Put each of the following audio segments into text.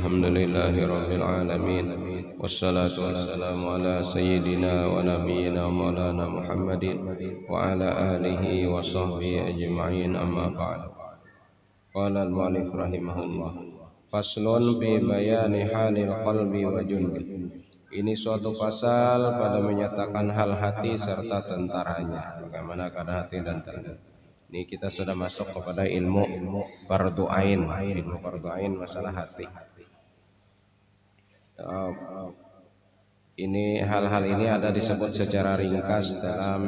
alhamdulillahi rabbil alamin, wassalatu wassalamu ala sayyidina wa nabiyyina maulana Muhammadin wa ala alihi wa sahbihi ajma'in, amma ba'd. Qala al-mu'allif rahimahullah, faslun bi bayani halil qalbi wa jundi. Ini suatu pasal pada menyatakan hal hati serta tentaranya, bagaimana keadaan hati dan tentara. Ini kita sudah masuk kepada ilmu fardu ain, masalah hati. Ini hal-hal ini ada disebut secara ringkas dalam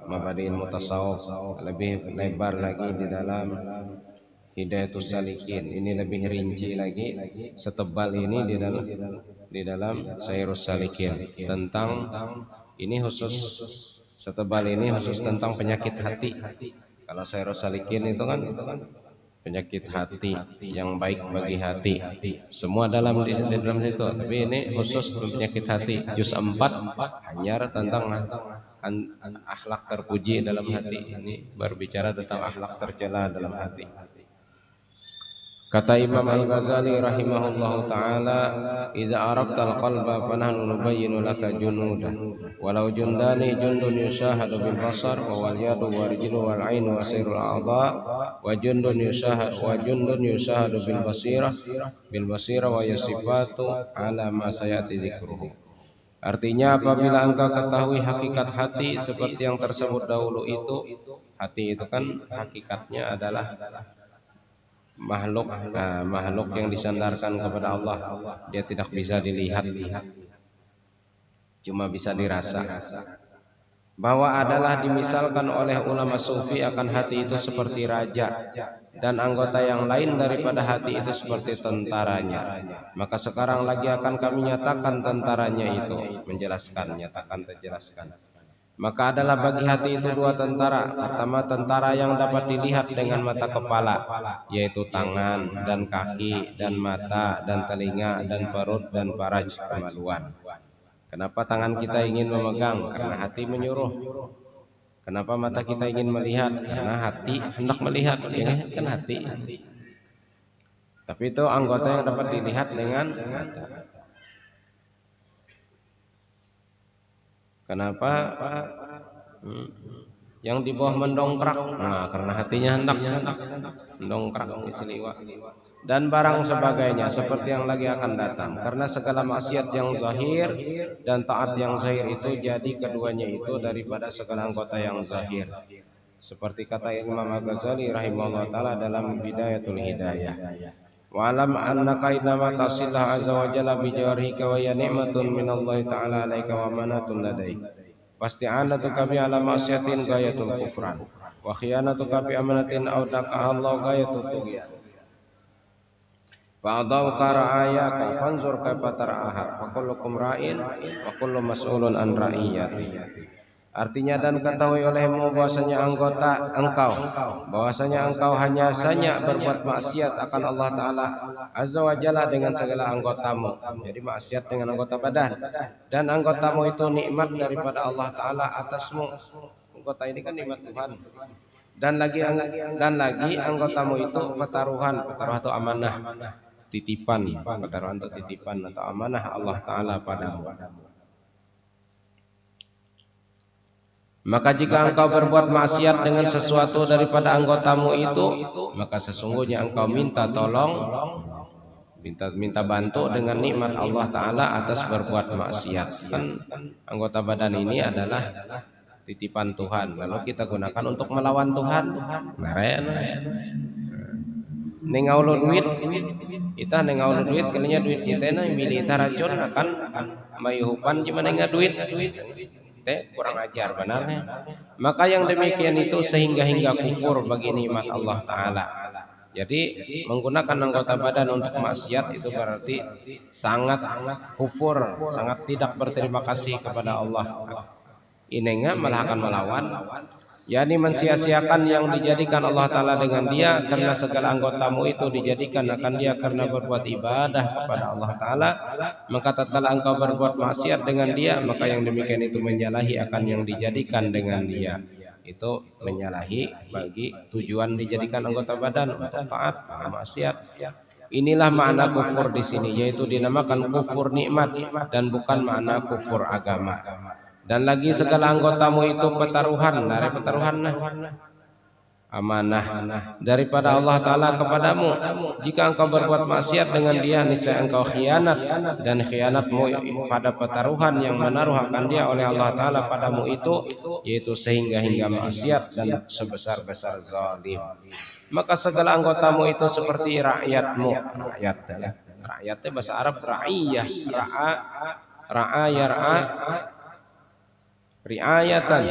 mabadi'il mutasawuf, lebih lebar lagi di dalam Hidayatus Salikin. Ini lebih rinci lagi, setebal ini di dalam Sairus Salikin. Tentang ini khusus, setebal ini khusus tentang penyakit hati. Kalau Sairus Salikin itu kan penyakit hati yang baik bagi hati. Semua dalam situ. Tapi ini khusus penyakit hati. Juz 4 hanya tentang akhlak terpuji dalam hati. Ini berbicara tentang akhlak tercela dalam hati. Kata Imam Al-Ghazali rahimahullahu ta'ala, idza arafta al-qalba fanahnu nubayyinu laka junudan walau jundani jundun yushahadu bil basar wa wal yadu wal rijlu wal ainu wa sairul a'dha wa jundun yushahadu bil basira wa yasifatu ala ma sayati dzikruhu. Artinya, apabila engkau ketahui hakikat hati seperti yang tersebut dahulu itu, hati itu kan hakikatnya adalah makhluk yang disandarkan kepada Allah. Dia tidak bisa dilihat, cuma bisa dirasa. Bahwa adalah dimisalkan oleh ulama sufi akan hati itu seperti raja, dan anggota yang lain daripada hati itu seperti tentaranya. Maka sekarang lagi akan kami nyatakan tentaranya itu, menjelaskan, nyatakan, terjelaskan. Maka adalah bagi hati itu dua tentara. Pertama, tentara yang dapat dilihat dengan mata kepala, yaitu tangan dan kaki dan mata dan telinga dan perut dan faraj, kemaluan. Kenapa tangan kita ingin memegang? Karena hati menyuruh. Kenapa mata kita ingin melihat? Karena hati hendak melihat, ya kan hati. Tapi itu anggota yang dapat dilihat dengan mata. Kenapa yang di bawah mendongkrak? Nah, karena hatinya hendak mendongkrak, celiwak dan barang sebagainya seperti yang lagi akan datang. Karena segala maksiat yang zahir dan taat yang zahir itu jadi keduanya itu daripada segala anggota yang zahir. Seperti kata Imam Al-Ghazali rahimahullah taala dalam Bidayatul Hidayah. Wa'alam annaka idama tasillah azza wa jalla bi jawarika wa ya ni'matun minallahi ta'ala alaika wa manatun ladaik. Wasti'anatuka bi ala ma'siyatin gayatul kufran wa khiyanatuka bi amanatin awdaka Allah gayatul tughyan. Fa'adauka ra'ayaka fanzur kaifa tar'aha wa kullukum ra'in wa kullu mas'ulun an ra'iyati. Artinya, dan ketahui olehmu bahwasanya engkau hanya saja berbuat maksiat akan Allah Ta'ala Azza wa Jalla dengan segala anggotamu. Jadi maksiat dengan anggota badan, dan anggotamu itu nikmat daripada Allah Ta'ala atasmu. Anggota ini kan nikmat Tuhan. Dan lagi anggotamu itu pertaruhan atau amanah, titipan, pertaruhan atau titipan atau amanah Allah Ta'ala padamu. Maka jika engkau berbuat maksiat dengan sesuatu daripada anggotamu itu, maka sesungguhnya engkau minta tolong, minta bantu dengan nikmat Allah Ta'ala atas berbuat maksiat. Kan anggota badan ini adalah titipan Tuhan, lalu kita gunakan untuk melawan Tuhan. Nengaulu duit, kita nengaulu duit, kalinya duit kita milih taracun akan mayuhupan gimana nggak duit. Kurang ajar benarnya. Maka yang demikian itu sehingga kufur bagi nikmat Allah Ta'ala. Jadi menggunakan anggota badan untuk maksiat itu berarti sangat kufur, sangat tidak berterima kasih kepada Allah. Inengnya malah akan melawan, yakni mensia-siakan yang dijadikan Allah Ta'ala dengan dia, karena segala anggotamu itu dijadikan akan dia karena berbuat ibadah kepada Allah Ta'ala. Maka tatkala engkau berbuat maksiat dengan dia, maka yang demikian itu menyalahi akan yang dijadikan dengan dia. Itu menyalahi bagi tujuan dijadikan anggota badan untuk taat, maksiat. Inilah makna kufur di sini, yaitu dinamakan kufur nikmat dan bukan makna kufur agama. Dan lagi segala anggotamu itu pertaruhan, dari pertaruhan amanah daripada Allah Ta'ala kepadamu. Jika engkau berbuat maksiat dengan dia, niscaya engkau khianat, dan khianatmu pada pertaruhan yang menaruh akan dia oleh Allah Ta'ala padamu itu, yaitu sehingga maksiat dan sebesar-besar zalim. Maka segala anggotamu itu seperti rakyatmu. Rakyatnya bahasa Arab ra'iyah, ra'a yar'a riayatan.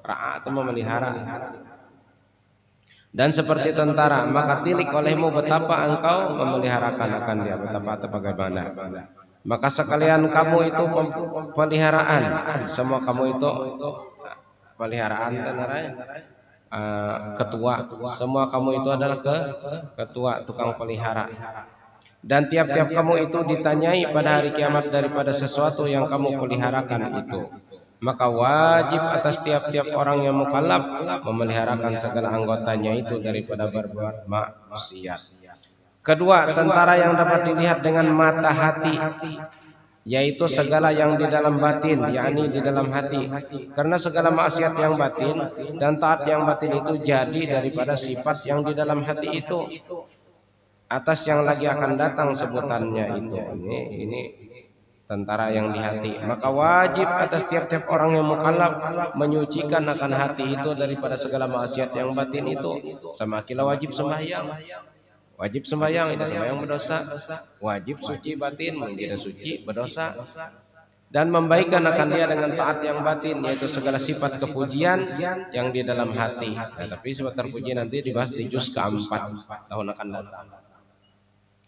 Ra'a itu memelihara. Dan seperti tentara, maka tilik olehmu betapa engkau memeliharakan akan dia, betapa atau bagaimana. Maka sekalian kamu itu peliharaan, semua kamu itu peliharaan tenaranya. Ketua, semua kamu itu adalah ketua, tukang pelihara. Dan tiap-tiap kamu itu ditanyai pada hari kiamat daripada sesuatu yang kamu peliharakan itu. Maka wajib atas tiap-tiap orang yang mukallaf memeliharakan segala anggotanya itu daripada berbuat maksiat. Kedua, tentara yang dapat dilihat dengan mata hati, yaitu segala yang di dalam batin, yakni di dalam hati. Karena segala maksiat yang batin dan taat yang batin itu jadi daripada sifat yang di dalam hati itu. Atas yang lagi akan datang sebutannya itu. Ini tentara yang di hati. Maka wajib atas tiap-tiap orang yang mukallaf menyucikan akan hati itu daripada segala maksiat yang batin itu. Semakilah wajib sembahyang. Wajib sembahyang, tidak sembahyang berdosa. Wajib suci batin, tidak suci berdosa. Dan membaikkan akan dia dengan taat yang batin, yaitu segala sifat kepujian yang di dalam hati. Nah, tapi sifat terpuji nanti dibahas di juz keempat tahun akan datang.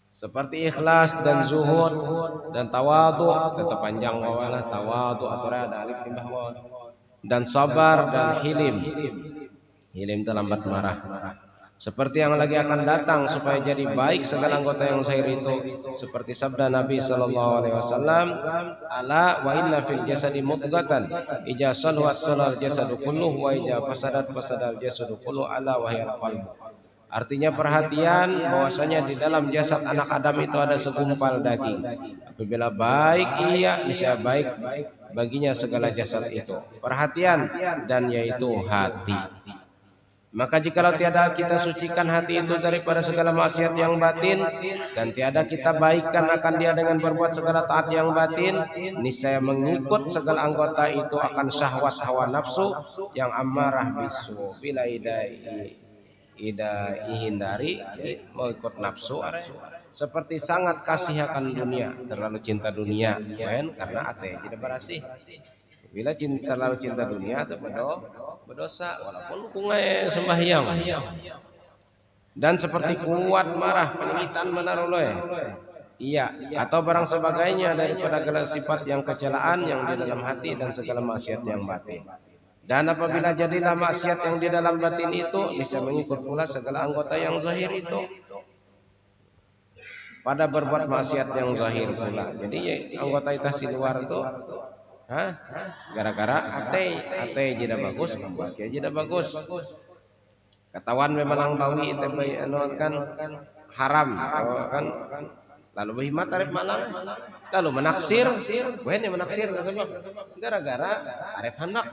Seperti ikhlas dan zuhud dan tawadu, tetap panjang wawalah tawadu atau ada alif di bawah. Dan sabar dan hilim. Hilim itu lambat marah. Seperti yang lagi akan datang supaya jadi baik segala anggota yang zahir itu, seperti sabda Nabi sallallahu alaihi wasallam, ala wa inna fil jasadi mudghatan idza saluhat salal jasadu kulluhu wa idza fasadat fasadal jasadu kulluhu ala wa hiyal qalbu. Artinya perhatian bahwasanya di dalam jasad anak Adam itu ada segumpal daging. Apabila baik ia bisa baik baginya segala jasad itu. Perhatian dan yaitu hati. Maka jikalau tiada kita sucikan hati itu daripada segala maksiat yang batin dan tiada kita baikkan akan dia dengan berbuat segala taat yang batin, niscaya mengikut segala anggota itu akan syahwat hawa nafsu yang amarah bisu bila hindari mau ikut nafsu seperti sangat kasih akan dunia, terlalu cinta dunia karena ate tidak berasih. Bila terlalu cinta dunia atau berdosa walaupun kungai sembahyang. Dan seperti kuat marah pengitan menaruloy. Iya, atau barang sebagainya daripada segala sifat yang kecelaan yang di dalam hati dan segala maksiat yang batin. Dan apabila jadilah maksiat yang di dalam batin itu, bisa mengikut pula segala anggota yang zahir itu pada berbuat maksiat yang zahir pula. Jadi anggota itu di luar itu gara-gara ate jadi bagus, membaca jadi bagus. Ketahuan memang bawi itu kan haram kan. Lalu berhimat arif malang, lalu menaksir, bukan menaksir sebab gara-gara arif hendak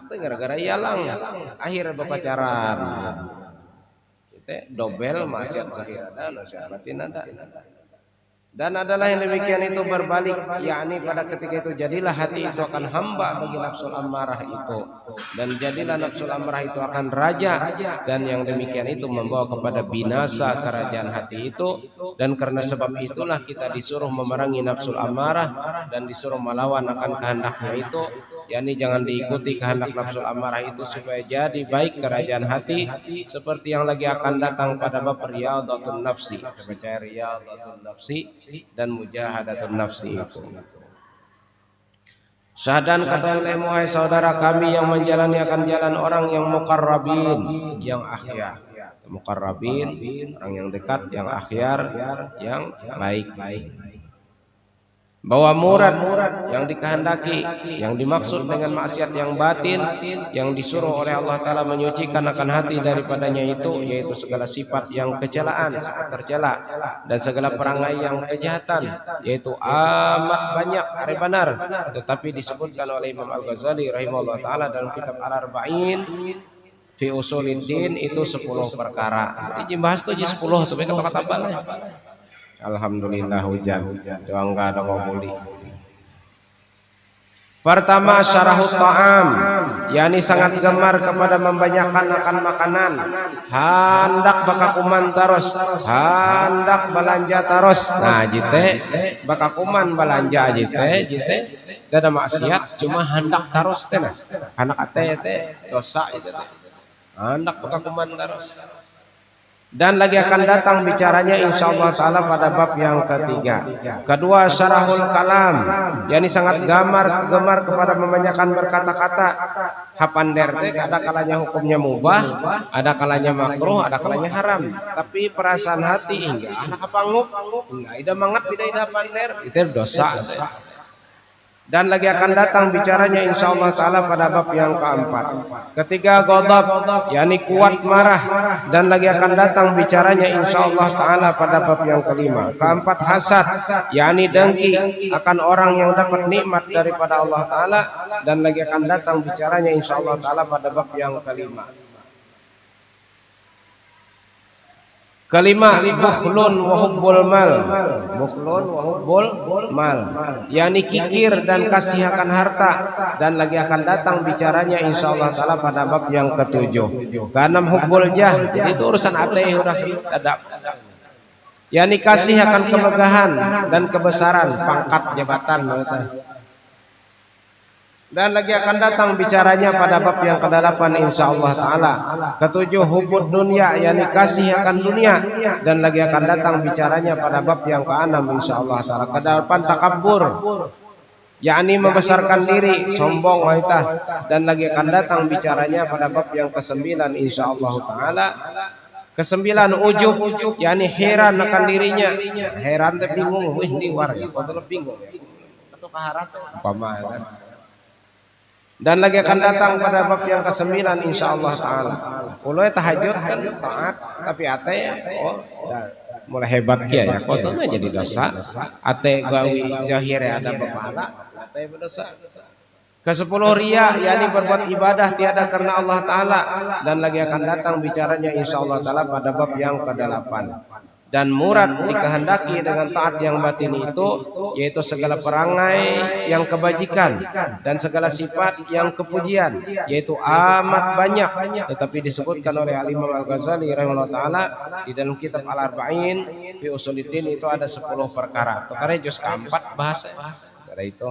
tuh gara-gara ialang akhir berpacaran. Itu dobel maksiat zahir ada, maksiat batin ada. Dan adalah yang demikian itu berbalik, yakni pada ketika itu jadilah hati itu akan hamba bagi nafsul ammarah itu, dan jadilah nafsul ammarah itu akan raja, dan yang demikian itu membawa kepada binasa kerajaan hati itu. Dan karena sebab itulah kita disuruh memerangi nafsul ammarah dan disuruh melawan akan kehendaknya itu, yakni jangan diikuti kehendak nafsul ammarah itu supaya jadi baik kerajaan hati, seperti yang lagi akan datang pada bab Riyadhatun Nafsi. Baca Riyadhatun Nafsi dan Mujahadatun Nafsi itu. Syahadan kata oleh muhai saudara kami yang menjalani akan jalan orang yang muqarrabin, yang akhyar. Muqarrabin orang yang dekat, yang akhyar, yang baik-baik. bahwa murad yang dikehendaki, yang dimaksud dengan maksiat yang batin, yang disuruh oleh Allah Ta'ala menyucikan akan hati daripadanya itu, yaitu segala sifat yang kecelaan, sifat tercela, dan segala perangai yang kejahatan, yaitu amat banyak, hari benar, tetapi disebutkan oleh Imam Al-Ghazali rahimahullah Ta'ala dalam kitab Al-Arba'in fi Usuluddin itu 10 perkara. Jadi bahas tuh 10 tapi kata-kata banget. Alhamdulillah hujan. Doang enggak ada ngobuli. Pertama syarahut ta'am, yakni sangat gemar kepada membanyakkan akan makanan. Hendak bakakuman terus, hendak belanja terus. Nah, jite bakakuman belanja jite ada maksiat cuma hendak terus teh nah. Anak ate dosa itu teh. Hendak bakakuman terus. Dan lagi akan datang bicaranya insyaallah ta'ala pada bab yang ketiga. Kedua syarahul kalam, yakni sangat gemar kepada membanyakkan berkata-kata. Hapander teh ada kalanya hukumnya mubah, ada kalanya makruh, ada kalanya haram. Tapi perasaan hati enggak anak apanguk, enggak ida mangat ida pander, itu dosa. Dan lagi akan datang bicaranya insyaallah ta'ala pada bab yang keempat. Ketiga ghadab, yakni kuat marah, dan lagi akan datang bicaranya insyaallah ta'ala pada bab yang kelima. Keempat hasad, yakni dengki akan orang yang dapat nikmat daripada Allah Ta'ala, dan lagi akan datang bicaranya insyaallah ta'ala pada bab yang kelima. Kelima, bukhlun wa hubbul mal. Bukhlun wa hubbul mal, yakni kikir dan kasih akan harta, dan lagi akan datang bicaranya insyaallah ta'ala pada bab yang ketujuh. Keenam hubbul jah, jadi itu urusan ate urusan adab. Yakni kasih akan kemegahan dan kebesaran, pangkat jabatan. Dan lagi akan datang bicaranya pada bab yang ke-8 insyaallah ta'ala. Ketujuh hubud dunia, yakni kasih akan dunia, dan lagi akan datang bicaranya pada bab yang ke-6 insyaallah ta'ala. Ke-8 takabbur, yakni membesarkan diri, sombong waitah, dan lagi akan datang bicaranya pada bab yang ke-9 insyaallah ta'ala. Ke-9 ujub, yakni heran akan dirinya, heran teh bingung, wih ini warga kok bingung atau kaharat umpama. Dan lagi akan datang pada bab yang ke-9 insyaallah ta'ala. Ulai tahajud kan taat, tapi ate mulai hebat kia ya, kotona jadi dosa. Ate gawi jahir ada pahala, ate berdosa. Ke-10 riya, yakni berbuat ibadah tiada karena Allah Ta'ala, dan lagi akan datang bicaranya insyaallah ta'ala pada bab yang ke-8. Dan murad dikehendaki dengan taat yang batin itu, yaitu segala perangai yang kebajikan dan segala sifat yang kepujian, yaitu amat banyak, tetapi disebutkan oleh Al-Imam Al-Ghazali rahimahullah ta'ala di dalam kitab Al-Arba'in fi Usuluddin itu ada 10 perkara. Perkara juz keempat bahasa pada itu.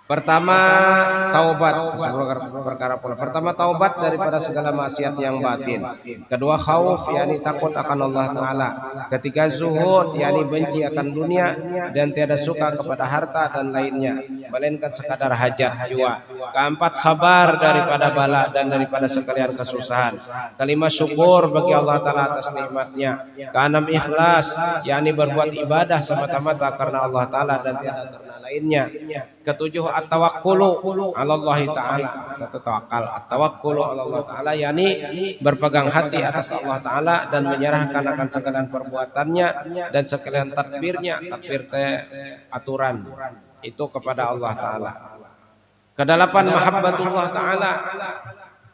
Pertama taubat, perkara pula. Pertama taubat daripada segala maksiat yang batin. Kedua khauf, yakni takut akan Allah Ta'ala. Ketiga zuhud, yakni benci akan dunia dan tiada suka kepada harta dan lainnya, melainkan sekadar hajat jua. Keempat sabar daripada bala dan daripada sekalian kesusahan. Kelima syukur bagi Allah Ta'ala atas nikmatnya. Keenam ikhlas, yakni berbuat ibadah semata-mata karena Allah Ta'ala dan tiada karena lainnya. Ketujuh at-tawakkulu 'ala Allah Ta'ala, tawakal at-tawakkulu 'ala Allah Ta'ala, yakni berpegang hati atas Allah Ta'ala dan menyerahkan akan segala perbuatannya dan sekalian takbirnya, takbir teh aturan itu kepada Allah Ta'ala. Kedelapan mahabbatullah Ta'ala,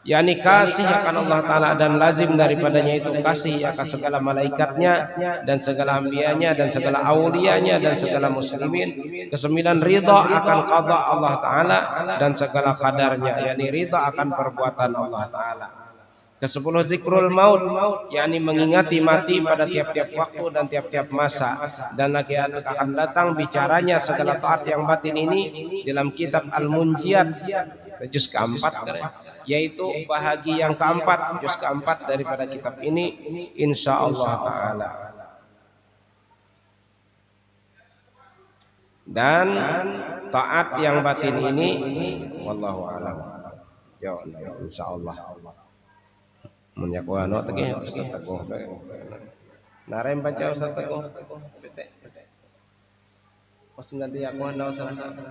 yakni kasih akan Allah Ta'ala dan lazim daripadanya itu kasih akan segala malaikatnya dan segala anbiyanya dan segala auliyanya dan segala muslimin. Kesembilan ridha akan qada Allah Ta'ala dan segala kadarnya, yakni ridha akan perbuatan Allah Ta'ala. Kesepuluh zikrul maut, yakni mengingati mati pada tiap-tiap waktu dan tiap-tiap masa. Dan lagi akan datang bicaranya segala taat yang batin ini dalam kitab Al-Munjiat juz keempat, yaitu bahagi yang keempat, juz keempat daripada kitab ini insyaallah ta'ala. Dan taat yang batin ini wallahu a'lam. Insyaallah. Menyaku anu teh Ustaz Teguh. Narem baca Ustaz Teguh. Pasti ganti aku hendak salah satu.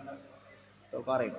Korek.